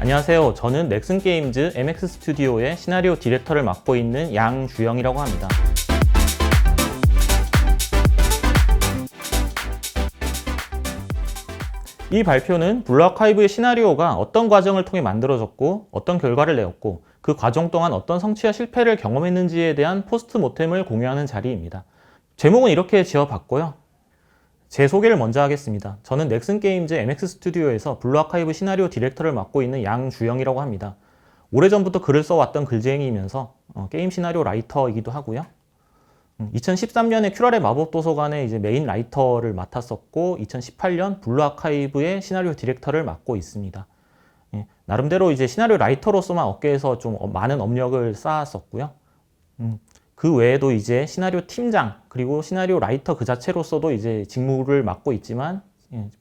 안녕하세요. 저는 넥슨 게임즈 MX 스튜디오의 시나리오 디렉터를 맡고 있는 양주영이라고 합니다. 이 발표는 블루 아카이브의 시나리오가 어떤 과정을 통해 만들어졌고 어떤 결과를 내었고 그 과정 동안 어떤 성취와 실패를 경험했는지에 대한 포스트모템을 공유하는 자리입니다. 제목은 이렇게 지어봤고요. 제 소개를 먼저 하겠습니다. 저는 넥슨 게임즈 MX 스튜디오에서 블루 아카이브 시나리오 디렉터를 맡고 있는 양주영이라고 합니다. 오래전부터 글을 써왔던 글쟁이이면서 게임 시나리오 라이터이기도 하고요. 2013년에 큐라레 마법도서관의 이제 메인 라이터를 맡았었고 2018년 블루 아카이브의 시나리오 디렉터를 맡고 있습니다. 나름대로 이제 시나리오 라이터로서만 업계에서 좀 많은 업력을 쌓았었고요. 그 외에도 이제 시나리오 팀장 그리고 시나리오 라이터 그 자체로서도 이제 직무를 맡고 있지만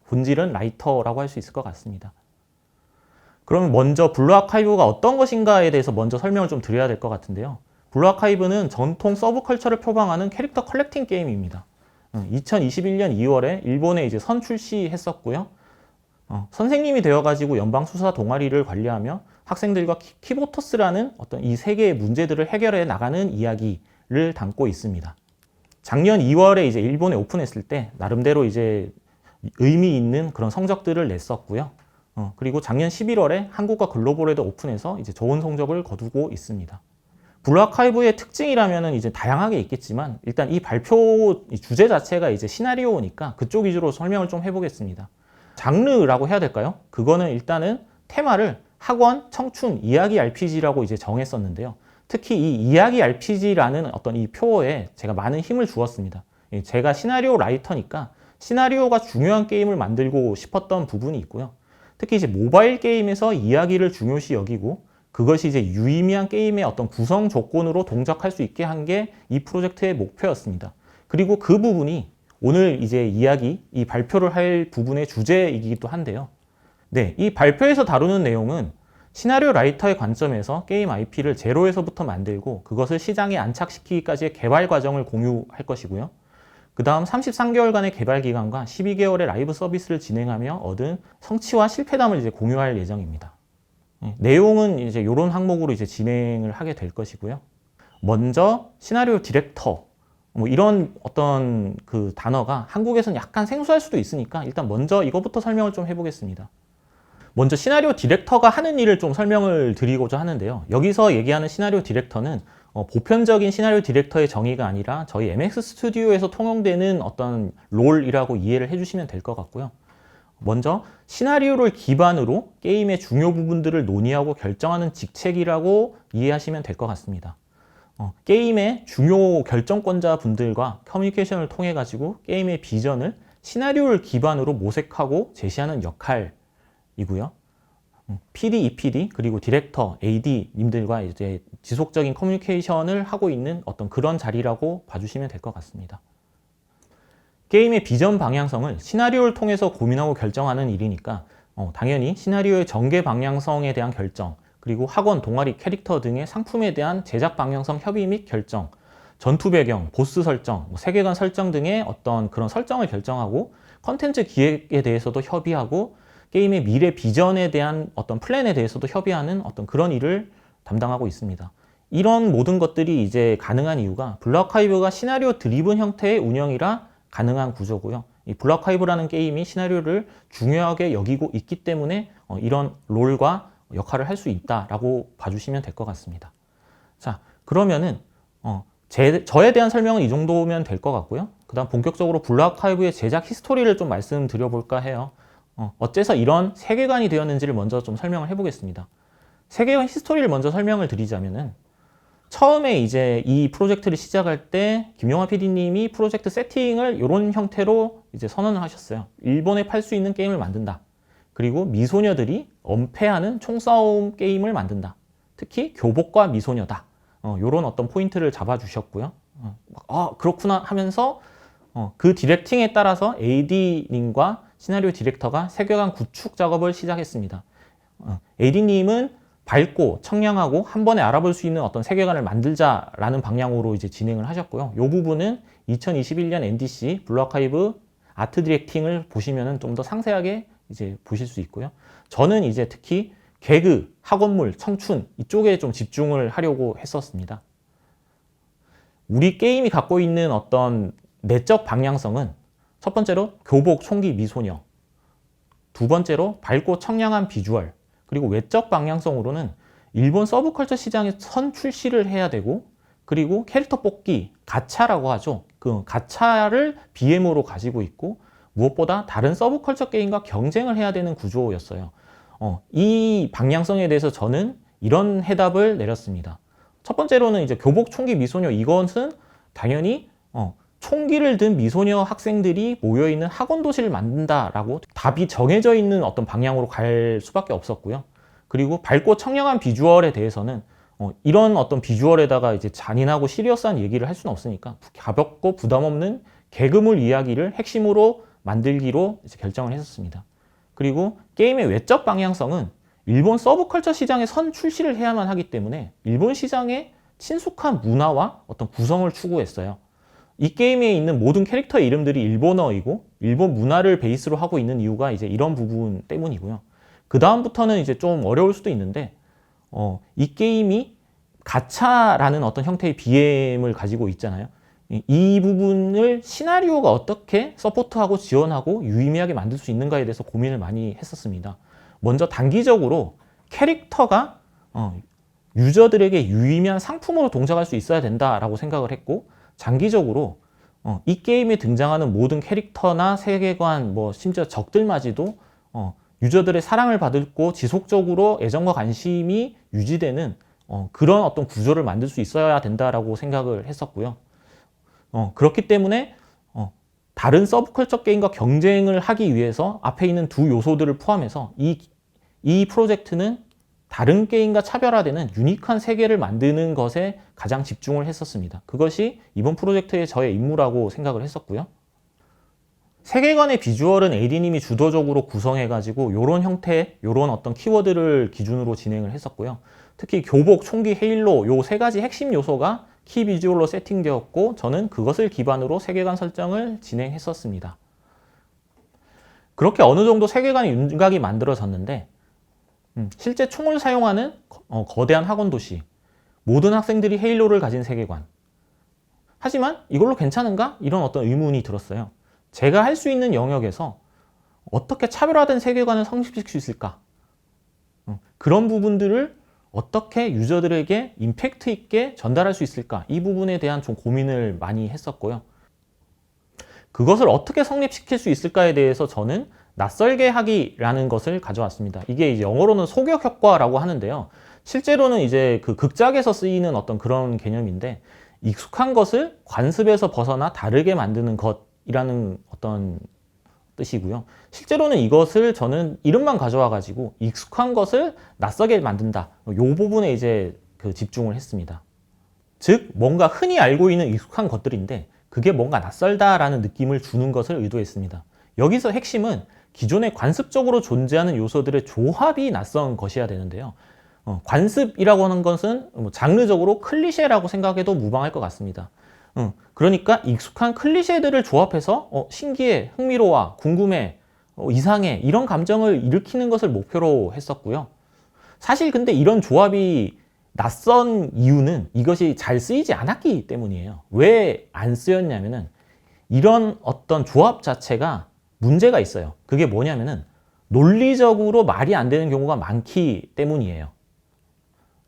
본질은 라이터라고 할 수 있을 것 같습니다. 그러면 먼저 블루 아카이브가 어떤 것인가에 대해서 먼저 설명을 좀 드려야 될 것 같은데요. 블루 아카이브는 전통 서브컬처를 표방하는 캐릭터 컬렉팅 게임입니다. 2021년 2월에 일본에 이제 선출시했었고요. 선생님이 되어가지고 연방수사 동아리를 관리하며 학생들과 키보터스라는 어떤 이 세 개의 문제들을 해결해 나가는 이야기를 담고 있습니다. 작년 2월에 이제 일본에 오픈했을 때 나름대로 이제 의미 있는 그런 성적들을 냈었고요. 그리고 작년 11월에 한국과 글로벌에도 오픈해서 이제 좋은 성적을 거두고 있습니다. 블루 아카이브의 특징이라면은 이제 다양하게 있겠지만 일단 이 발표 주제 자체가 이제 시나리오니까 그쪽 위주로 설명을 좀 해보겠습니다. 장르라고 해야 될까요? 그거는 일단은 테마를 학원, 청춘, 이야기 RPG라고 이제 정했었는데요. 특히 이 이야기 RPG라는 어떤 이 표어에 제가 많은 힘을 주었습니다. 제가 시나리오 라이터니까 시나리오가 중요한 게임을 만들고 싶었던 부분이 있고요. 특히 이제 모바일 게임에서 이야기를 중요시 여기고 그것이 이제 유의미한 게임의 어떤 구성 조건으로 동작할 수 있게 한 게 이 프로젝트의 목표였습니다. 그리고 그 부분이 오늘 이제 이 발표를 할 부분의 주제이기도 한데요. 네, 이 발표에서 다루는 내용은 시나리오 라이터의 관점에서 게임 IP를 제로에서부터 만들고 그것을 시장에 안착시키기까지의 개발 과정을 공유할 것이고요. 그 다음 33개월간의 개발 기간과 12개월의 라이브 서비스를 진행하며 얻은 성취와 실패담을 이제 공유할 예정입니다. 내용은 이제 이런 항목으로 이제 진행을 하게 될 것이고요. 먼저 시나리오 디렉터 이런 어떤 그 단어가 한국에서는 약간 생소할 수도 있으니까 일단 먼저 이거부터 설명을 좀 해보겠습니다. 먼저 시나리오 디렉터가 하는 일을 좀 설명을 드리고자 하는데요. 여기서 얘기하는 시나리오 디렉터는 보편적인 시나리오 디렉터의 정의가 아니라 저희 MX 스튜디오에서 통용되는 어떤 롤이라고 이해를 해주시면 될 것 같고요. 먼저 시나리오를 기반으로 게임의 중요 부분들을 논의하고 결정하는 직책이라고 이해하시면 될 것 같습니다. 게임의 중요 결정권자 분들과 커뮤니케이션을 통해 가지고 게임의 비전을 시나리오를 기반으로 모색하고 제시하는 역할이고요. PD, EPD 그리고 디렉터, AD 님들과 이제 지속적인 커뮤니케이션을 하고 있는 어떤 그런 자리라고 봐주시면 될 것 같습니다. 게임의 비전 방향성을 시나리오를 통해서 고민하고 결정하는 일이니까 당연히 시나리오의 전개 방향성에 대한 결정, 그리고 학원, 동아리, 캐릭터 등의 상품에 대한 제작 방향성 협의 및 결정, 전투 배경, 보스 설정, 세계관 설정 등의 어떤 그런 설정을 결정하고 컨텐츠 기획에 대해서도 협의하고 게임의 미래 비전에 대한 어떤 플랜에 대해서도 협의하는 어떤 그런 일을 담당하고 있습니다. 이런 모든 것들이 이제 가능한 이유가 블루 아카이브가 시나리오 드리븐 형태의 운영이라 가능한 구조고요. 이 블루 아카이브라는 게임이 시나리오를 중요하게 여기고 있기 때문에 이런 롤과 역할을 할 수 있다라고 봐주시면 될 것 같습니다. 자, 그러면은 저에 대한 설명은 이 정도면 될 것 같고요. 그 다음 본격적으로 블루 아카이브의 제작 히스토리를 좀 말씀드려볼까 해요. 어째서 이런 세계관이 되었는지를 먼저 좀 설명을 해보겠습니다. 세계관 히스토리를 먼저 설명을 드리자면은 처음에 이제 이 프로젝트를 시작할 때 김용화 PD님이 프로젝트 세팅을 이런 형태로 이제 선언을 하셨어요. 일본에 팔 수 있는 게임을 만든다. 그리고 미소녀들이 엄폐하는 총싸움 게임을 만든다. 특히 교복과 미소녀다. 이런 어떤 포인트를 잡아주셨고요. 그렇구나 하면서 그 디렉팅에 따라서 AD님과 시나리오 디렉터가 세계관 구축 작업을 시작했습니다. AD님은 밝고 청량하고 한 번에 알아볼 수 있는 어떤 세계관을 만들자라는 방향으로 이제 진행을 하셨고요. 이 부분은 2021년 NDC 블루 아카이브 아트 디렉팅을 보시면은 좀 더 상세하게 이제 보실 수 있고요. 저는 이제 특히 개그, 학원물, 청춘 이쪽에 좀 집중을 하려고 했었습니다. 우리 게임이 갖고 있는 어떤 내적 방향성은 첫 번째로 교복, 총기, 미소녀, 두 번째로 밝고 청량한 비주얼, 그리고 외적 방향성으로는 일본 서브컬처 시장에 선 출시를 해야 되고, 그리고 캐릭터 뽑기, 가차라고 하죠. 그 가차를 BM으로 가지고 있고, 무엇보다 다른 서브컬처 게임과 경쟁을 해야 되는 구조였어요. 이 방향성에 대해서 저는 이런 해답을 내렸습니다. 첫 번째로는 이제 교복, 총기, 미소녀, 이것은 당연히 총기를 든 미소녀 학생들이 모여있는 학원 도시를 만든다라고 답이 정해져 있는 어떤 방향으로 갈 수밖에 없었고요. 그리고 밝고 청량한 비주얼에 대해서는 이런 어떤 비주얼에다가 이제 잔인하고 시리어스한 얘기를 할 수는 없으니까 가볍고 부담 없는 개그물 이야기를 핵심으로 만들기로 이제 결정을 했었습니다. 그리고 게임의 외적 방향성은 일본 서브컬처 시장에 선 출시를 해야만 하기 때문에 일본 시장에 친숙한 문화와 어떤 구성을 추구했어요. 이 게임에 있는 모든 캐릭터 이름들이 일본어이고 일본 문화를 베이스로 하고 있는 이유가 이제 이런 부분 때문이고요. 그 다음부터는 이제 좀 어려울 수도 있는데 이 게임이 가차라는 어떤 형태의 BM을 가지고 있잖아요. 이 부분을 시나리오가 어떻게 서포트하고 지원하고 유의미하게 만들 수 있는가에 대해서 고민을 많이 했었습니다. 먼저 단기적으로 캐릭터가 유저들에게 유의미한 상품으로 동작할 수 있어야 된다라고 생각을 했고, 장기적으로 이 게임에 등장하는 모든 캐릭터나 세계관, 심지어 적들마저도 유저들의 사랑을 받고 지속적으로 애정과 관심이 유지되는 그런 어떤 구조를 만들 수 있어야 된다라고 생각을 했었고요. 그렇기 때문에 다른 서브컬처 게임과 경쟁을 하기 위해서 앞에 있는 두 요소들을 포함해서 이 프로젝트는 다른 게임과 차별화되는 유니크한 세계를 만드는 것에 가장 집중을 했었습니다. 그것이 이번 프로젝트의 저의 임무라고 생각을 했었고요. 세계관의 비주얼은 AD님이 주도적으로 구성해가지고 이런 형태, 이런 어떤 키워드를 기준으로 진행을 했었고요. 특히 교복, 총기, 헤일로 요 세 가지 핵심 요소가 키 비주얼로 세팅되었고, 저는 그것을 기반으로 세계관 설정을 진행했었습니다. 그렇게 어느 정도 세계관의 윤곽이 만들어졌는데, 실제 총을 사용하는 거대한 학원 도시, 모든 학생들이 헤일로를 가진 세계관. 하지만 이걸로 괜찮은가? 이런 어떤 의문이 들었어요. 제가 할 수 있는 영역에서 어떻게 차별화된 세계관을 성립시킬 수 있을까? 그런 부분들을 어떻게 유저들에게 임팩트 있게 전달할 수 있을까? 이 부분에 대한 좀 고민을 많이 했었고요. 그것을 어떻게 성립시킬 수 있을까에 대해서 저는 낯설게 하기라는 것을 가져왔습니다. 이게 이제 영어로는 소격 효과라고 하는데요. 실제로는 이제 그 극작에서 쓰이는 어떤 그런 개념인데, 익숙한 것을 관습에서 벗어나 다르게 만드는 것이라는 어떤 뜻이고요. 실제로는 이것을 저는 이름만 가져와 가지고 익숙한 것을 낯설게 만든다. 이 부분에 이제 집중을 했습니다. 즉 뭔가 흔히 알고 있는 익숙한 것들인데 그게 뭔가 낯설다라는 느낌을 주는 것을 의도했습니다. 여기서 핵심은 기존에 관습적으로 존재하는 요소들의 조합이 낯선 것이어야 되는데요. 관습이라고 하는 것은 장르적으로 클리셰라고 생각해도 무방할 것 같습니다. 그러니까 익숙한 클리셰들을 조합해서 신기해, 흥미로워, 궁금해, 이상해 이런 감정을 일으키는 것을 목표로 했었고요. 사실 근데 이런 조합이 낯선 이유는 이것이 잘 쓰이지 않았기 때문이에요. 왜 안 쓰였냐면은 이런 어떤 조합 자체가 문제가 있어요. 그게 뭐냐면은 논리적으로 말이 안 되는 경우가 많기 때문이에요.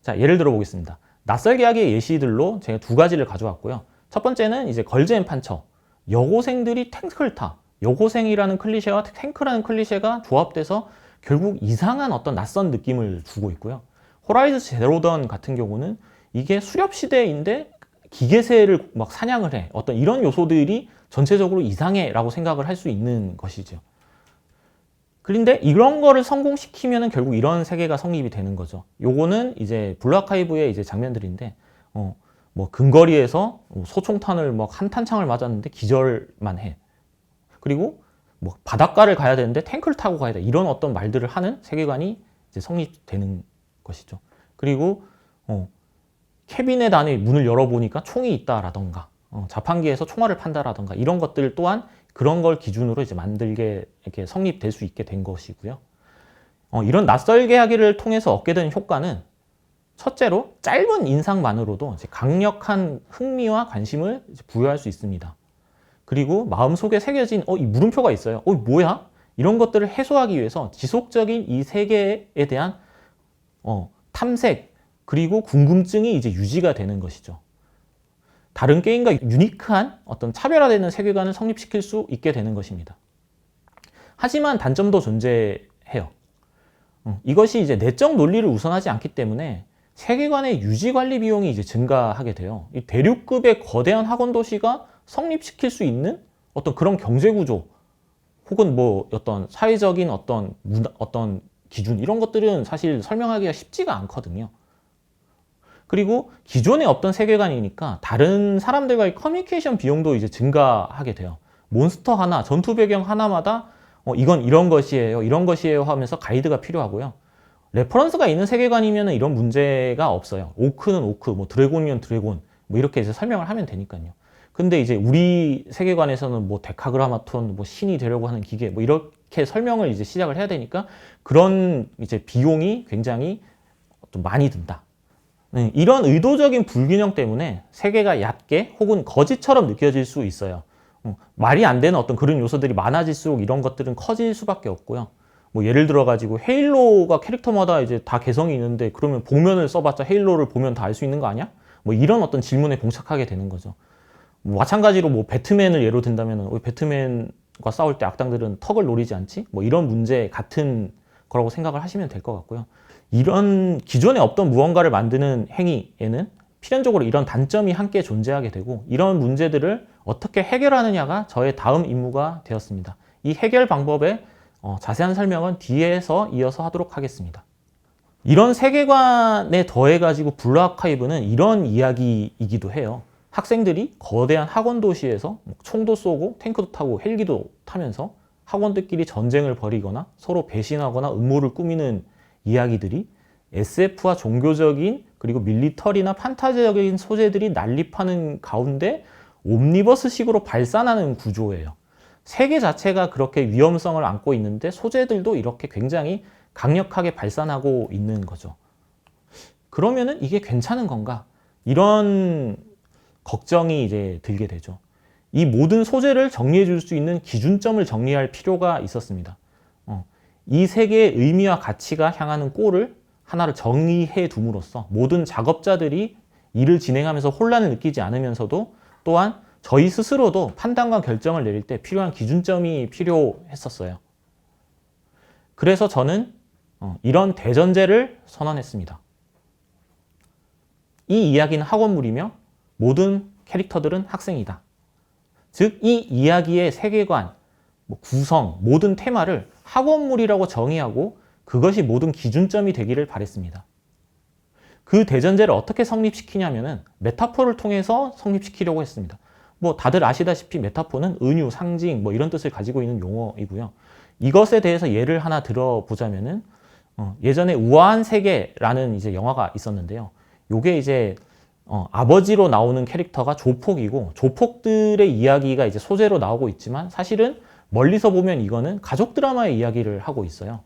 자, 예를 들어 보겠습니다. 낯설게 하기의 예시들로 제가 두 가지를 가져왔고요. 첫 번째는 이제 걸즈 앤 판처. 여고생들이 탱크를 타. 여고생이라는 클리셰와 탱크라는 클리셰가 조합돼서 결국 이상한 어떤 낯선 느낌을 주고 있고요. 호라이즌 제로 던 같은 경우는 이게 수렵 시대인데 기계새를 막 사냥을 해. 어떤 이런 요소들이 전체적으로 이상해라고 생각을 할 수 있는 것이죠. 그런데 이런 거를 성공시키면은 결국 이런 세계가 성립이 되는 거죠. 요거는 이제 블루아카이브의 이제 장면들인데, 뭐 근거리에서 소총탄을 막 한 탄창을 맞았는데 기절만 해. 그리고 뭐 바닷가를 가야 되는데 탱크를 타고 가야 돼. 이런 어떤 말들을 하는 세계관이 이제 성립되는 것이죠. 그리고 캐비넷 안에 문을 열어보니까 총이 있다라던가, 자판기에서 총알을 판다라던가 이런 것들 또한 그런 걸 기준으로 이제 만들게 이렇게 성립될 수 있게 된 것이고요. 이런 낯설게 하기를 통해서 얻게 되는 효과는 첫째로 짧은 인상만으로도 이제 강력한 흥미와 관심을 이제 부여할 수 있습니다. 그리고 마음속에 새겨진 이 물음표가 있어요. 뭐야? 이런 것들을 해소하기 위해서 지속적인 이 세계에 대한 탐색 그리고 궁금증이 이제 유지가 되는 것이죠. 다른 게임과 유니크한 어떤 차별화되는 세계관을 성립시킬 수 있게 되는 것입니다. 하지만 단점도 존재해요. 이것이 이제 내적 논리를 우선하지 않기 때문에 세계관의 유지 관리 비용이 이제 증가하게 돼요. 이 대륙급의 거대한 학원 도시가 성립시킬 수 있는 어떤 그런 경제 구조 혹은 뭐 어떤 사회적인 어떤 어떤 기준 이런 것들은 사실 설명하기가 쉽지가 않거든요. 그리고 기존에 없던 세계관이니까 다른 사람들과의 커뮤니케이션 비용도 이제 증가하게 돼요. 몬스터 하나, 전투 배경 하나마다 이건 이런 것이에요, 이런 것이에요 하면서 가이드가 필요하고요. 레퍼런스가 있는 세계관이면 이런 문제가 없어요. 오크는 오크, 뭐 드래곤이면 드래곤, 뭐 이렇게 이제 설명을 하면 되니까요. 근데 이제 우리 세계관에서는 뭐 데카그라마톤, 뭐 신이 되려고 하는 기계, 뭐 이렇게 설명을 이제 시작을 해야 되니까 그런 이제 비용이 굉장히 좀 많이 든다. 이런 의도적인 불균형 때문에 세계가 얕게 혹은 거짓처럼 느껴질 수 있어요. 말이 안 되는 어떤 그런 요소들이 많아질수록 이런 것들은 커질 수밖에 없고요. 뭐 예를 들어 가지고 헤일로가 캐릭터마다 이제 다 개성이 있는데 그러면 복면을 써봤자 헤일로를 보면 다 알 수 있는 거 아니야? 뭐 이런 어떤 질문에 봉착하게 되는 거죠. 뭐 마찬가지로 뭐 배트맨을 예로 든다면 배트맨과 싸울 때 악당들은 턱을 노리지 않지? 뭐 이런 문제 같은 거라고 생각을 하시면 될 것 같고요. 이런 기존에 없던 무언가를 만드는 행위에는 필연적으로 이런 단점이 함께 존재하게 되고 이런 문제들을 어떻게 해결하느냐가 저의 다음 임무가 되었습니다. 이 해결 방법의 자세한 설명은 뒤에서 이어서 하도록 하겠습니다. 이런 세계관에 더해가지고 블루 아카이브는 이런 이야기이기도 해요. 학생들이 거대한 학원 도시에서 총도 쏘고 탱크도 타고 헬기도 타면서 학원들끼리 전쟁을 벌이거나 서로 배신하거나 음모를 꾸미는 이야기들이 SF와 종교적인 그리고 밀리터리나 판타지적인 소재들이 난립하는 가운데 옴니버스식으로 발산하는 구조예요. 세계 자체가 그렇게 위험성을 안고 있는데 소재들도 이렇게 굉장히 강력하게 발산하고 있는 거죠. 그러면은 이게 괜찮은 건가? 이런 걱정이 이제 들게 되죠. 이 모든 소재를 정리해 줄 수 있는 기준점을 정리할 필요가 있었습니다. 이 세계의 의미와 가치가 향하는 꼴을 하나를 정리해 둠으로써 모든 작업자들이 일을 진행하면서 혼란을 느끼지 않으면서도 또한 저희 스스로도 판단과 결정을 내릴 때 필요한 기준점이 필요했었어요. 그래서 저는 이런 대전제를 선언했습니다. 이 이야기는 학원물이며 모든 캐릭터들은 학생이다. 즉, 이 이야기의 세계관, 구성, 모든 테마를 학원물이라고 정의하고 그것이 모든 기준점이 되기를 바랬습니다. 그 대전제를 어떻게 성립시키냐면은 메타포를 통해서 성립시키려고 했습니다. 다들 아시다시피 메타포는 은유, 상징 이런 뜻을 가지고 있는 용어이고요. 이것에 대해서 예를 하나 들어보자면은 예전에 우아한 세계라는 이제 영화가 있었는데요. 요게 이제 아버지로 나오는 캐릭터가 조폭이고 조폭들의 이야기가 이제 소재로 나오고 있지만 사실은 멀리서 보면 이거는 가족 드라마의 이야기를 하고 있어요.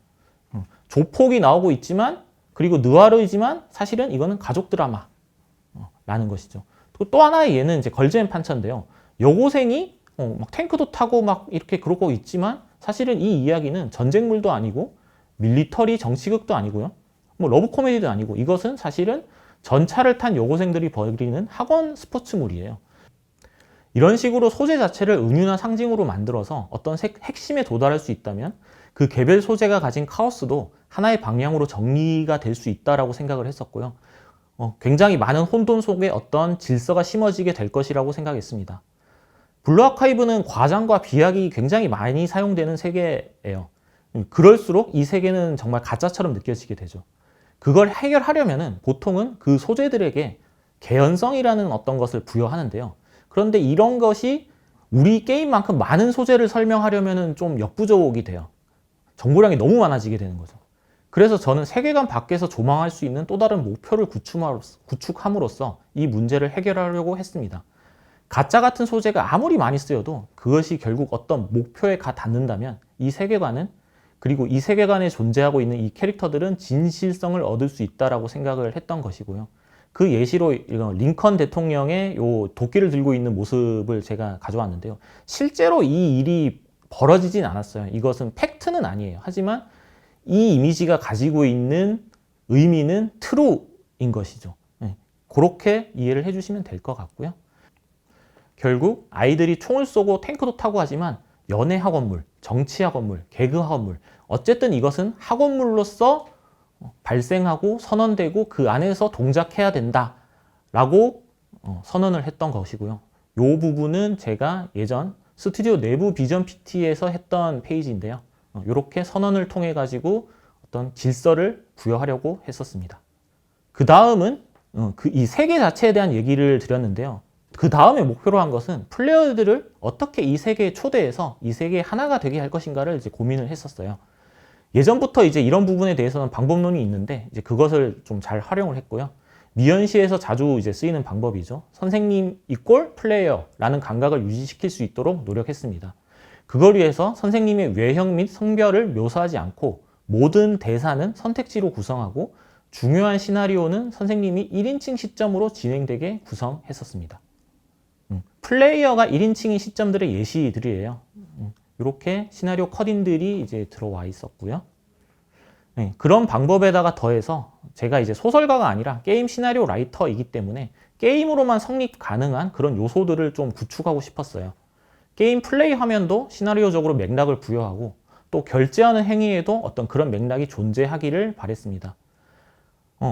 조폭이 나오고 있지만 그리고 느와르이지만 사실은 이거는 가족 드라마라는 것이죠. 또 하나의 예는 이제 걸즈앤 판처인데요. 여고생이 막 탱크도 타고 막 이렇게 그러고 있지만 사실은 이 이야기는 전쟁물도 아니고 밀리터리 정치극도 아니고요. 러브 코미디도 아니고 이것은 사실은 전차를 탄 여고생들이 벌이는 학원 스포츠물이에요. 이런 식으로 소재 자체를 은유나 상징으로 만들어서 어떤 핵심에 도달할 수 있다면 그 개별 소재가 가진 카오스도 하나의 방향으로 정리가 될 수 있다라고 생각을 했었고요. 굉장히 많은 혼돈 속에 어떤 질서가 심어지게 될 것이라고 생각했습니다. 블루 아카이브는 과장과 비약이 굉장히 많이 사용되는 세계예요. 그럴수록 이 세계는 정말 가짜처럼 느껴지게 되죠. 그걸 해결하려면은 보통은 그 소재들에게 개연성이라는 어떤 것을 부여하는데요. 그런데 이런 것이 우리 게임만큼 많은 소재를 설명하려면은 좀 역부족이 돼요. 정보량이 너무 많아지게 되는 거죠. 그래서 저는 세계관 밖에서 조망할 수 있는 또 다른 목표를 구축함으로써 이 문제를 해결하려고 했습니다. 가짜 같은 소재가 아무리 많이 쓰여도 그것이 결국 어떤 목표에 닿는다면 이 세계관은 그리고 이 세계관에 존재하고 있는 이 캐릭터들은 진실성을 얻을 수 있다라고 생각을 했던 것이고요. 그 예시로 링컨 대통령의 요 도끼를 들고 있는 모습을 제가 가져왔는데요. 실제로 이 일이 벌어지진 않았어요. 이것은 팩트는 아니에요. 하지만 이 이미지가 가지고 있는 의미는 트루인 것이죠. 그렇게 이해를 해주시면 될 것 같고요. 결국 아이들이 총을 쏘고 탱크도 타고 하지만 연애 학원물, 정치 학원물, 개그 학원물, 어쨌든 이것은 학원물로서 발생하고 선언되고 그 안에서 동작해야 된다라고 선언을 했던 것이고요. 이 부분은 제가 예전 스튜디오 내부 비전 PT에서 했던 페이지인데요. 이렇게 선언을 통해 가지고 어떤 질서를 부여하려고 했었습니다. 그 다음은 이 세계 자체에 대한 얘기를 드렸는데요. 그 다음에 목표로 한 것은 플레이어들을 어떻게 이 세계에 초대해서 이 세계의 하나가 되게 할 것인가를 이제 고민을 했었어요. 예전부터 이제 이런 부분에 대해서는 방법론이 있는데 이제 그것을 좀 잘 활용을 했고요. 미연시에서 자주 이제 쓰이는 방법이죠. 선생님 이꼴 플레이어라는 감각을 유지시킬 수 있도록 노력했습니다. 그걸 위해서 선생님의 외형 및 성별을 묘사하지 않고 모든 대사는 선택지로 구성하고 중요한 시나리오는 선생님이 1인칭 시점으로 진행되게 구성했었습니다. 플레이어가 1인칭인 시점들의 예시들이에요. 이렇게 시나리오 컷인들이 이제 들어와 있었고요. 네, 그런 방법에다가 더해서 제가 이제 소설가가 아니라 게임 시나리오 라이터이기 때문에 게임으로만 성립 가능한 그런 요소들을 좀 구축하고 싶었어요. 게임 플레이 화면도 시나리오적으로 맥락을 부여하고 또 결제하는 행위에도 어떤 그런 맥락이 존재하기를 바랬습니다.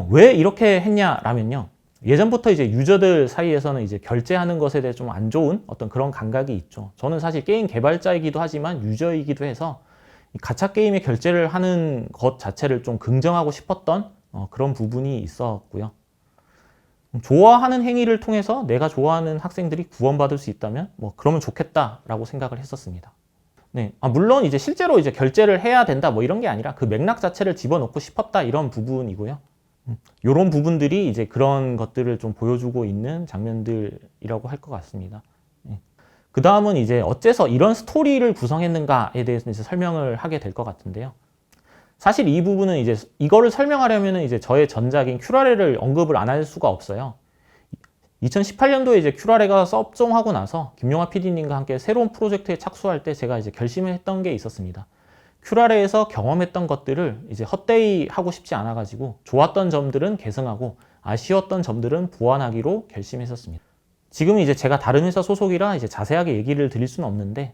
왜 이렇게 했냐라면요. 예전부터 이제 유저들 사이에서는 이제 결제하는 것에 대해 좀 안 좋은 어떤 그런 감각이 있죠. 저는 사실 게임 개발자이기도 하지만 유저이기도 해서 가챠 게임에 결제를 하는 것 자체를 좀 긍정하고 싶었던 그런 부분이 있었고요. 좋아하는 행위를 통해서 내가 좋아하는 학생들이 구원받을 수 있다면 뭐 그러면 좋겠다라고 생각을 했었습니다. 네, 물론 이제 실제로 이제 결제를 해야 된다 뭐 이런 게 아니라 그 맥락 자체를 집어넣고 싶었다 이런 부분이고요. 이런 부분들이 이제 그런 것들을 좀 보여주고 있는 장면들이라고 할 것 같습니다. 그 다음은 이제 어째서 이런 스토리를 구성했는가에 대해서 이제 설명을 하게 될 것 같은데요. 사실 이 부분은 이제 이거를 설명하려면 이제 저의 전작인 큐라레를 언급을 안 할 수가 없어요. 2018년도에 이제 큐라레가 섭종하고 나서 김용하 PD님과 함께 새로운 프로젝트에 착수할 때 제가 이제 결심을 했던 게 있었습니다. 큐라레에서 경험했던 것들을 이제 헛되이 하고 싶지 않아가지고 좋았던 점들은 개선하고 아쉬웠던 점들은 보완하기로 결심했었습니다. 지금은 이제 제가 다른 회사 소속이라 이제 자세하게 얘기를 드릴 수는 없는데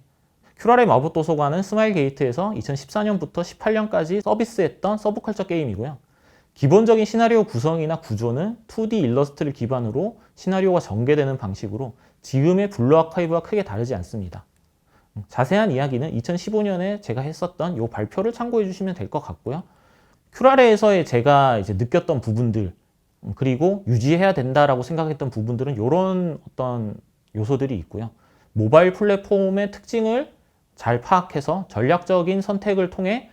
큐라레 마법도서관은 스마일 게이트에서 2014년부터 18년까지 서비스했던 서브컬처 게임이고요. 기본적인 시나리오 구성이나 구조는 2D 일러스트를 기반으로 시나리오가 전개되는 방식으로 지금의 블루 아카이브와 크게 다르지 않습니다. 자세한 이야기는 2015년에 제가 했었던 이 발표를 참고해 주시면 될 것 같고요. 큐라레에서의 제가 이제 느꼈던 부분들 그리고 유지해야 된다라고 생각했던 부분들은 이런 어떤 요소들이 있고요. 모바일 플랫폼의 특징을 잘 파악해서 전략적인 선택을 통해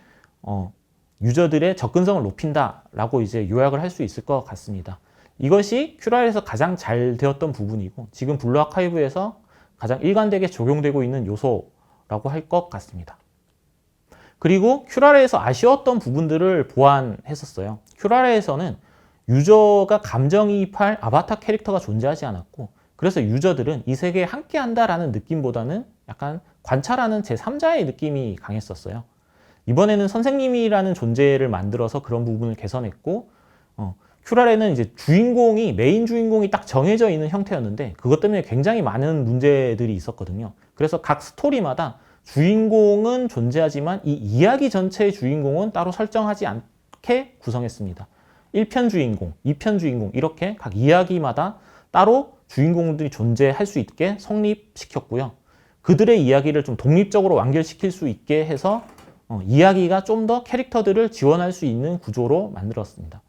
유저들의 접근성을 높인다라고 이제 요약을 할 수 있을 것 같습니다. 이것이 큐라레에서 가장 잘 되었던 부분이고 지금 블루 아카이브에서 가장 일관되게 적용되고 있는 요소라고 할 것 같습니다. 그리고 큐라레에서 아쉬웠던 부분들을 보완했었어요. 큐라레에서는 유저가 감정이입할 아바타 캐릭터가 존재하지 않았고 그래서 유저들은 이 세계에 함께 한다라는 느낌보다는 약간 관찰하는 제3자의 느낌이 강했었어요. 이번에는 선생님이라는 존재를 만들어서 그런 부분을 개선했고 큐라레는 이제 메인 주인공이 딱 정해져 있는 형태였는데 그것 때문에 굉장히 많은 문제들이 있었거든요. 그래서 각 스토리마다 주인공은 존재하지만 이 이야기 전체의 주인공은 따로 설정하지 않게 구성했습니다. 1편 주인공, 2편 주인공 이렇게 각 이야기마다 따로 주인공들이 존재할 수 있게 성립시켰고요. 그들의 이야기를 좀 독립적으로 완결시킬 수 있게 해서 이야기가 좀 더 캐릭터들을 지원할 수 있는 구조로 만들었습니다.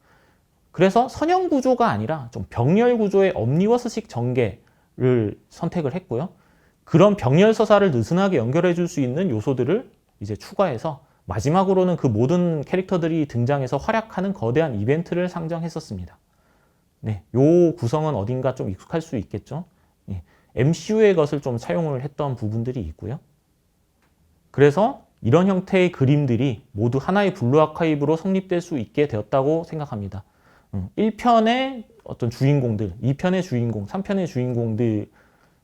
그래서 선형 구조가 아니라 좀 병렬 구조의 엄니버스식 전개를 선택을 했고요. 그런 병렬 서사를 느슨하게 연결해 줄 수 있는 요소들을 이제 추가해서 마지막으로는 그 모든 캐릭터들이 등장해서 활약하는 거대한 이벤트를 상정했었습니다. 네, 요 구성은 어딘가 좀 익숙할 수 있겠죠. 네, MCU의 것을 좀 차용을 했던 부분들이 있고요. 그래서 이런 형태의 그림들이 모두 하나의 블루 아카이브로 성립될 수 있게 되었다고 생각합니다. 1편의 어떤 주인공들, 2편의 주인공, 3편의 주인공들,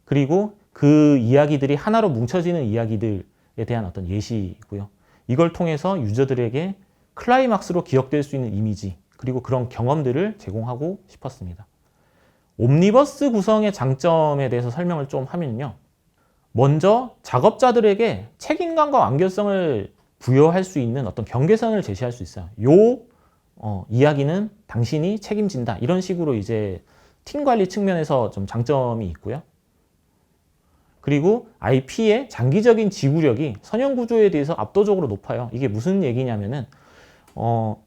그리고 그 이야기들이 하나로 뭉쳐지는 이야기들에 대한 어떤 예시이고요. 이걸 통해서 유저들에게 클라이막스로 기억될 수 있는 이미지, 그리고 그런 경험들을 제공하고 싶었습니다. 옴니버스 구성의 장점에 대해서 설명을 좀 하면요. 먼저 작업자들에게 책임감과 완결성을 부여할 수 있는 어떤 경계선을 제시할 수 있어요. 이야기는 당신이 책임진다. 이런 식으로 이제 팀 관리 측면에서 좀 장점이 있고요. 그리고 IP의 장기적인 지구력이 선형 구조에 대해서 압도적으로 높아요. 이게 무슨 얘기냐면은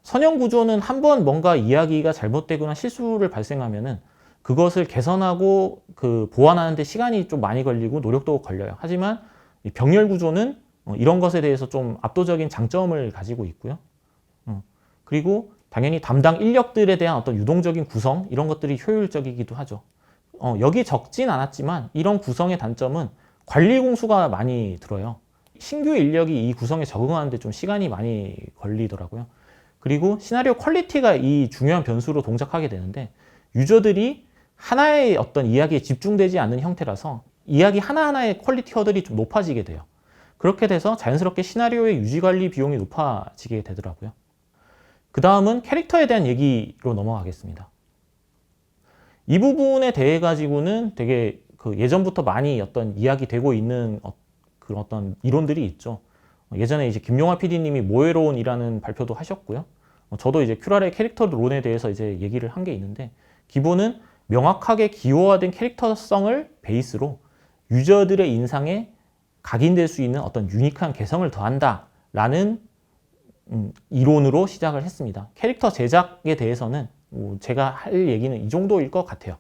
선형 구조는 한번 뭔가 이야기가 잘못되거나 실수를 발생하면은 그것을 개선하고 보완하는 데 시간이 좀 많이 걸리고 노력도 걸려요. 하지만 이 병렬 구조는 이런 것에 대해서 좀 압도적인 장점을 가지고 있고요. 그리고 당연히 담당 인력들에 대한 어떤 유동적인 구성, 이런 것들이 효율적이기도 하죠. 여기 적진 않았지만 이런 구성의 단점은 관리 공수가 많이 들어요. 신규 인력이 이 구성에 적응하는데 좀 시간이 많이 걸리더라고요. 그리고 시나리오 퀄리티가 이 중요한 변수로 동작하게 되는데, 유저들이 하나의 어떤 이야기에 집중되지 않는 형태라서 이야기 하나하나의 퀄리티 허들이 좀 높아지게 돼요. 그렇게 돼서 자연스럽게 시나리오의 유지 관리 비용이 높아지게 되더라고요. 그 다음은 캐릭터에 대한 얘기로 넘어가겠습니다. 이 부분에 대해 가지고는 되게 예전부터 많이 어떤 이야기되고 있는 그런 어떤 이론들이 있죠. 예전에 이제 김용화 PD님이 모에론이라는 발표도 하셨고요. 저도 이제 큐랄의 캐릭터론에 대해서 이제 얘기를 한 게 있는데, 기본은 명확하게 기호화된 캐릭터성을 베이스로 유저들의 인상에 각인될 수 있는 어떤 유니크한 개성을 더한다라는 이론으로 시작을 했습니다. 캐릭터 제작에 대해서는 제가 할 얘기는 이 정도일 것 같아요.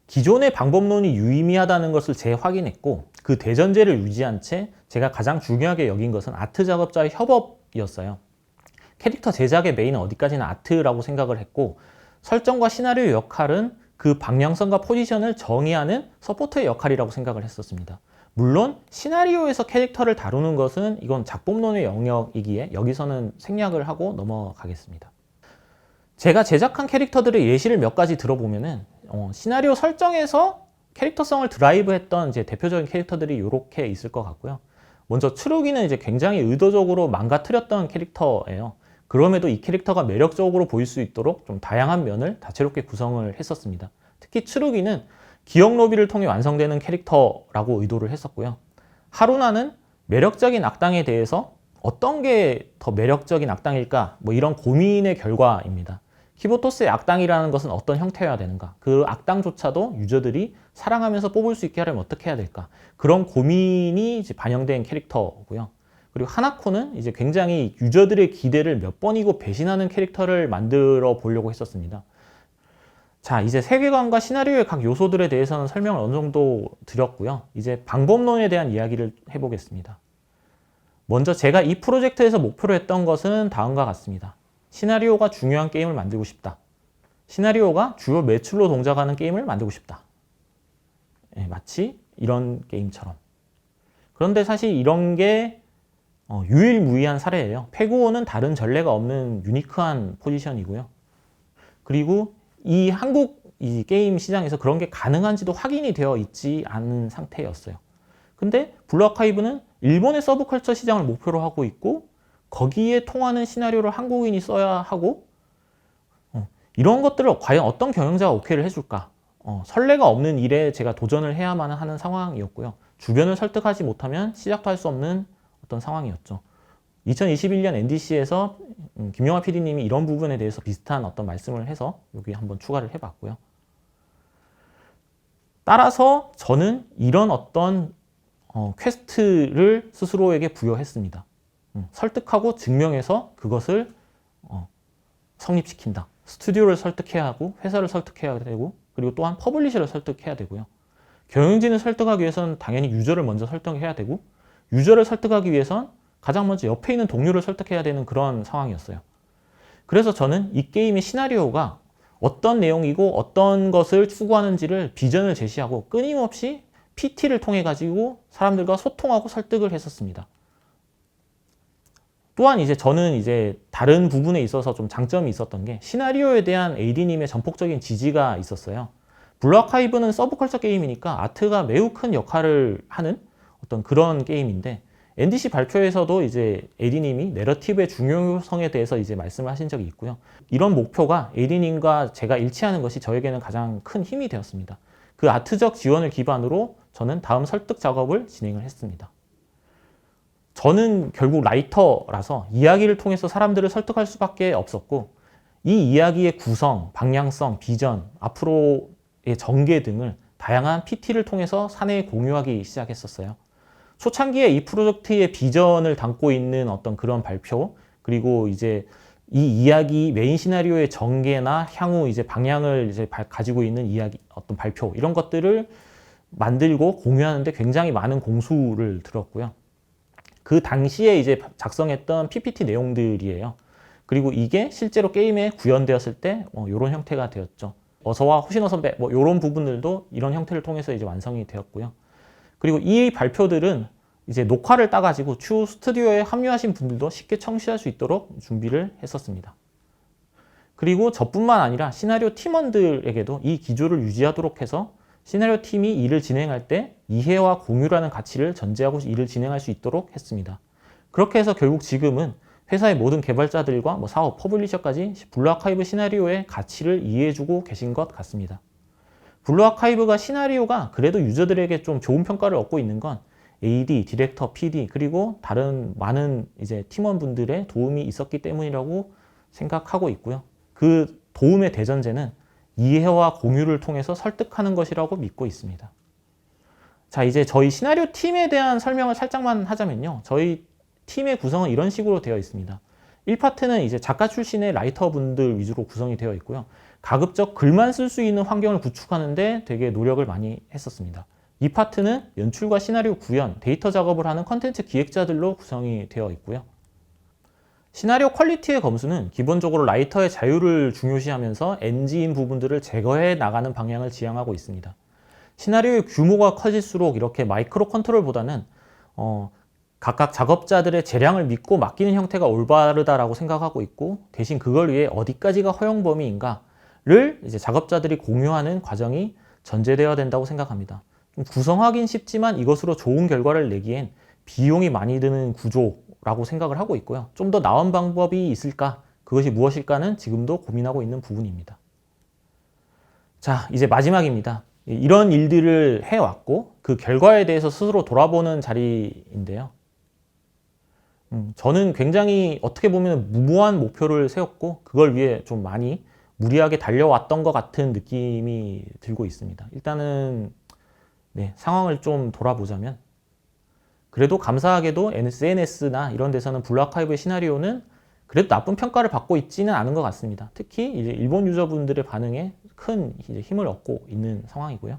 기존의 방법론이 유의미하다는 것을 재확인했고, 그 대전제를 유지한 채 제가 가장 중요하게 여긴 것은 아트 작업자의 협업이었어요. 캐릭터 제작의 메인은 어디까지나 아트라고 생각을 했고, 설정과 시나리오 역할은 그 방향성과 포지션을 정의하는 서포터의 역할이라고 생각을 했었습니다. 물론 시나리오에서 캐릭터를 다루는 것은 이건 작품론의 영역이기에 여기서는 생략을 하고 넘어가겠습니다. 제가 제작한 캐릭터들의 예시를 몇 가지 들어보면은 시나리오 설정에서 캐릭터성을 드라이브했던 이제 대표적인 캐릭터들이 이렇게 있을 것 같고요. 먼저 추루기는 이제 굉장히 의도적으로 망가뜨렸던 캐릭터예요. 그럼에도 이 캐릭터가 매력적으로 보일 수 있도록 좀 다양한 면을 다채롭게 구성을 했었습니다. 특히 추루기는 기억 로비를 통해 완성되는 캐릭터라고 의도를 했었고요. 하루나는 매력적인 악당에 대해서 어떤 게 더 매력적인 악당일까? 뭐 이런 고민의 결과입니다. 키보토스의 악당이라는 것은 어떤 형태여야 되는가? 그 악당조차도 유저들이 사랑하면서 뽑을 수 있게 하려면 어떻게 해야 될까? 그런 고민이 이제 반영된 캐릭터고요. 그리고 하나코는 이제 굉장히 유저들의 기대를 몇 번이고 배신하는 캐릭터를 만들어 보려고 했었습니다. 자, 이제 세계관과 시나리오의 각 요소들에 대해서는 설명을 어느 정도 드렸고요. 이제 방법론에 대한 이야기를 해보겠습니다. 먼저 제가 이 프로젝트에서 목표로 했던 것은 다음과 같습니다. 시나리오가 중요한 게임을 만들고 싶다. 시나리오가 주요 매출로 동작하는 게임을 만들고 싶다. 마치 이런 게임처럼. 그런데 사실 이런 게 유일무이한 사례예요. 페구오는 다른 전례가 없는 유니크한 포지션이고요. 그리고 이 한국 이 게임 시장에서 그런 게 가능한지도 확인이 되어 있지 않은 상태였어요. 근데 블루 아카이브는 일본의 서브컬처 시장을 목표로 하고 있고, 거기에 통하는 시나리오를 한국인이 써야 하고, 이런 것들을 과연 어떤 경영자가 오케이를 해줄까? 선례가 없는 일에 제가 도전을 해야만 하는 상황이었고요. 주변을 설득하지 못하면 시작도 할 수 없는 어떤 상황이었죠. 2021년 NDC에서 김용화 PD님이 이런 부분에 대해서 비슷한 어떤 말씀을 해서 여기 한번 추가를 해봤고요. 따라서 저는 이런 어떤 퀘스트를 스스로에게 부여했습니다. 설득하고 증명해서 그것을 성립시킨다. 스튜디오를 설득해야 하고, 회사를 설득해야 되고, 그리고 또한 퍼블리셔를 설득해야 되고요. 경영진을 설득하기 위해서는 당연히 유저를 먼저 설득해야 되고, 유저를 설득하기 위해선 가장 먼저 옆에 있는 동료를 설득해야 되는 그런 상황이었어요. 그래서 저는 이 게임의 시나리오가 어떤 내용이고 어떤 것을 추구하는지를 비전을 제시하고 끊임없이 PT를 통해 가지고 사람들과 소통하고 설득을 했었습니다. 또한 이제 저는 이제 다른 부분에 있어서 좀 장점이 있었던 게 시나리오에 대한 AD님의 전폭적인 지지가 있었어요. 블루 아카이브는 서브컬처 게임이니까 아트가 매우 큰 역할을 하는 어떤 그런 게임인데 NDC 발표에서도 이제 AD님이 내러티브의 중요성에 대해서 이제 말씀을 하신 적이 있고요. 이런 목표가 AD님과 제가 일치하는 것이 저에게는 가장 큰 힘이 되었습니다. 그 아트적 지원을 기반으로 저는 다음 설득 작업을 진행을 했습니다. 저는 결국 라이터라서 이야기를 통해서 사람들을 설득할 수밖에 없었고 이 이야기의 구성, 방향성, 비전, 앞으로의 전개 등을 다양한 PT를 통해서 사내에 공유하기 시작했었어요. 초창기에 이 프로젝트의 비전을 담고 있는 어떤 그런 발표, 그리고 이제 이 이야기 메인 시나리오의 전개나 향후 이제 방향을 이제 가지고 있는 이야기, 어떤 발표, 이런 것들을 만들고 공유하는데 굉장히 많은 공수를 들었고요. 그 당시에 이제 작성했던 PPT 내용들이에요. 그리고 이게 실제로 게임에 구현되었을 때 이런 형태가 되었죠. 어서와 호시노 선배 이런 부분들도 이런 형태를 통해서 이제 완성이 되었고요. 그리고 이 발표들은 이제 녹화를 따가지고 추후 스튜디오에 합류하신 분들도 쉽게 청취할 수 있도록 준비를 했었습니다. 그리고 저뿐만 아니라 시나리오 팀원들에게도 이 기조를 유지하도록 해서 시나리오 팀이 일을 진행할 때 이해와 공유라는 가치를 전제하고 일을 진행할 수 있도록 했습니다. 그렇게 해서 결국 지금은 회사의 모든 개발자들과 사업, 퍼블리셔까지 블루 아카이브 시나리오의 가치를 이해해주고 계신 것 같습니다. 블루 아카이브가 시나리오가 그래도 유저들에게 좀 좋은 평가를 얻고 있는 건 AD, 디렉터, PD 그리고 다른 많은 이제 팀원분들의 도움이 있었기 때문이라고 생각하고 있고요. 그 도움의 대전제는 이해와 공유를 통해서 설득하는 것이라고 믿고 있습니다. 자, 이제 저희 시나리오 팀에 대한 설명을 살짝만 하자면요. 저희 팀의 구성은 이런 식으로 되어 있습니다. 1파트는 이제 작가 출신의 라이터분들 위주로 구성이 되어 있고요. 가급적 글만 쓸 수 있는 환경을 구축하는데 되게 노력을 많이 했었습니다. 2파트는 연출과 시나리오 구현, 데이터 작업을 하는 컨텐츠 기획자들로 구성이 되어 있고요. 시나리오 퀄리티의 검수는 기본적으로 라이터의 자유를 중요시하면서 NG인 부분들을 제거해 나가는 방향을 지향하고 있습니다. 시나리오의 규모가 커질수록 이렇게 마이크로 컨트롤보다는 각각 작업자들의 재량을 믿고 맡기는 형태가 올바르다라고 생각하고 있고, 대신 그걸 위해 어디까지가 허용 범위인가를 이제 작업자들이 공유하는 과정이 전제되어야 된다고 생각합니다. 좀 구성하긴 쉽지만 이것으로 좋은 결과를 내기엔 비용이 많이 드는 구조라고 생각을 하고 있고요. 좀 더 나은 방법이 있을까? 그것이 무엇일까는 지금도 고민하고 있는 부분입니다. 자, 이제 마지막입니다. 이런 일들을 해왔고 그 결과에 대해서 스스로 돌아보는 자리인데요. 저는 굉장히 어떻게 보면 무모한 목표를 세웠고 그걸 위해 좀 많이 무리하게 달려왔던 것 같은 느낌이 들고 있습니다. 일단은 상황을 좀 돌아보자면 그래도 감사하게도 SNS나 이런 데서는 블루 아카이브의 시나리오는 그래도 나쁜 평가를 받고 있지는 않은 것 같습니다. 특히 이제 일본 유저분들의 반응에 큰 이제 힘을 얻고 있는 상황이고요.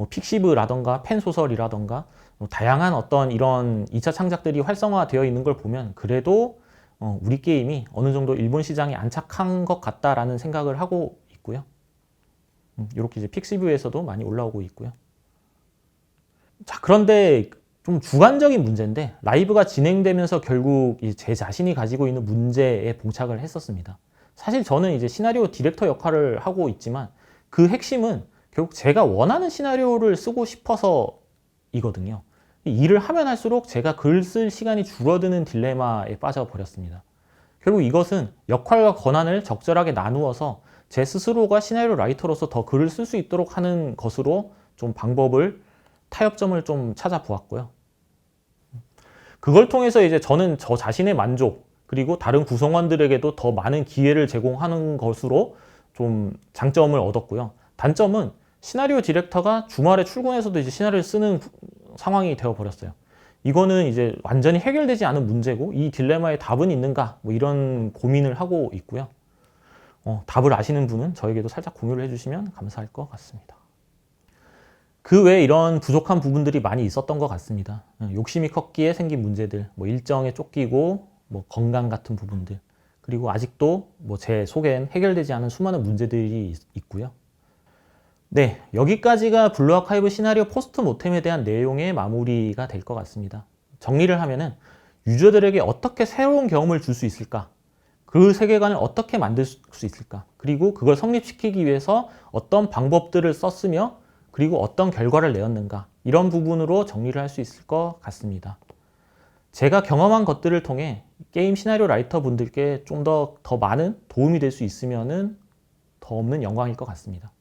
픽시브라던가 팬소설이라던가 다양한 어떤 이런 2차 창작들이 활성화되어 있는 걸 보면 그래도 우리 게임이 어느 정도 일본 시장에 안착한 것 같다라는 생각을 하고 있고요. 이렇게 이제 픽시브에서도 많이 올라오고 있고요. 자, 그런데 좀 주관적인 문제인데 라이브가 진행되면서 결국 제 자신이 가지고 있는 문제에 봉착을 했었습니다. 사실 저는 이제 시나리오 디렉터 역할을 하고 있지만 그 핵심은 결국 제가 원하는 시나리오를 쓰고 싶어서이거든요. 일을 하면 할수록 제가 글 쓸 시간이 줄어드는 딜레마에 빠져버렸습니다. 결국 이것은 역할과 권한을 적절하게 나누어서 제 스스로가 시나리오 라이터로서 더 글을 쓸 수 있도록 하는 것으로 좀 방법을 타협점을 좀 찾아보았고요. 그걸 통해서 이제 저는 저 자신의 만족 그리고 다른 구성원들에게도 더 많은 기회를 제공하는 것으로 좀 장점을 얻었고요. 단점은 시나리오 디렉터가 주말에 출근해서도 이제 시나리오를 쓰는 상황이 되어버렸어요. 이거는 이제 완전히 해결되지 않은 문제고 이 딜레마에 답은 있는가 이런 고민을 하고 있고요. 답을 아시는 분은 저에게도 살짝 공유를 해주시면 감사할 것 같습니다. 그 외에 이런 부족한 부분들이 많이 있었던 것 같습니다. 욕심이 컸기에 생긴 문제들, 일정에 쫓기고 건강 같은 부분들, 그리고 아직도 제 속엔 해결되지 않은 수많은 문제들이 있고요. 네, 여기까지가 블루 아카이브 시나리오 포스트 모템에 대한 내용의 마무리가 될 것 같습니다. 정리를 하면은 유저들에게 어떻게 새로운 경험을 줄 수 있을까? 그 세계관을 어떻게 만들 수 있을까? 그리고 그걸 성립시키기 위해서 어떤 방법들을 썼으며 그리고 어떤 결과를 내었는가? 이런 부분으로 정리를 할 수 있을 것 같습니다. 제가 경험한 것들을 통해 게임 시나리오 라이터 분들께 좀 더 많은 도움이 될 수 있으면은 더 없는 영광일 것 같습니다.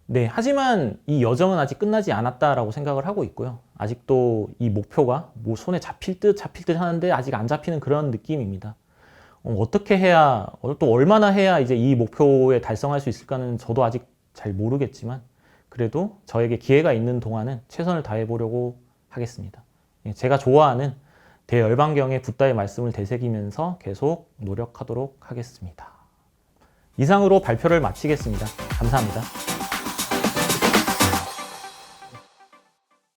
네, 하지만 이 여정은 아직 끝나지 않았다라고 생각을 하고 있고요. 아직도 이 목표가 뭐 손에 잡힐 듯 하는데 아직 안 잡히는 그런 느낌입니다. 어떻게 해야, 또 얼마나 해야 이제 이 목표에 달성할 수 있을까는 저도 아직 잘 모르겠지만 그래도 저에게 기회가 있는 동안은 최선을 다해 보려고 하겠습니다. 제가 좋아하는 대열반경의 붓다의 말씀을 되새기면서 계속 노력하도록 하겠습니다. 이상으로 발표를 마치겠습니다. 감사합니다.